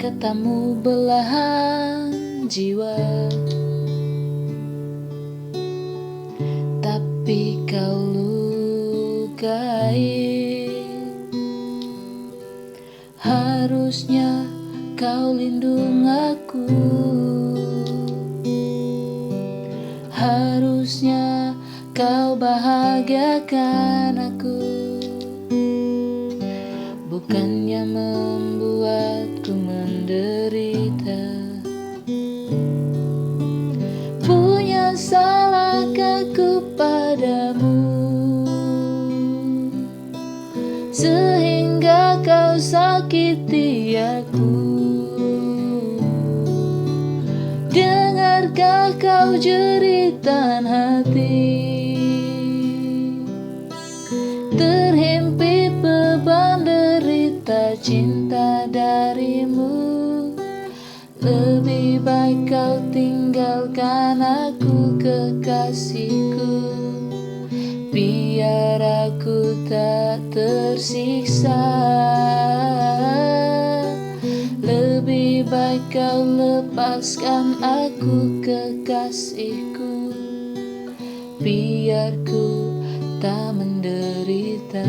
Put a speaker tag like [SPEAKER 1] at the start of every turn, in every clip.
[SPEAKER 1] katamu belahan jiwa, tapi kau lukai. Harusnya kau lindung aku, harusnya kau bahagiakan aku, bukannya membuatku menderita. Punya salahkah ku padamu, sehingga kau sakiti aku? Dengarkah kau jeritan hati, terhimpit beban derita cinta darimu? Lebih baik kau tinggalkan aku, kekasihku, biar aku tak tersiksa. Lebih baik kau lepaskan aku, kekasihku, biar ku tak menderita.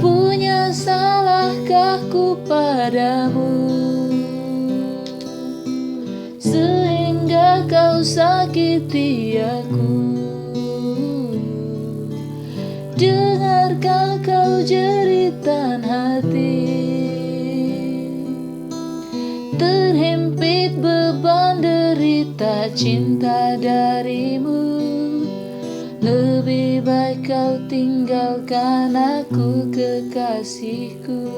[SPEAKER 1] Punya salahkah ku padamu, sehingga kau sakiti aku? Dengarkah kau jeritan hati, terhimpit beban derita cinta darimu? Lebih baik kau tinggalkan aku, kekasihku,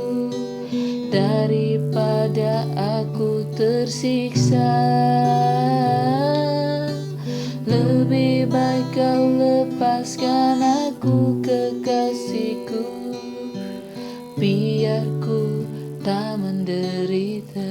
[SPEAKER 1] daripada aku tersiksa. Lebih baik kau lepaskan aku, kekasihku, biar ku tak menderita.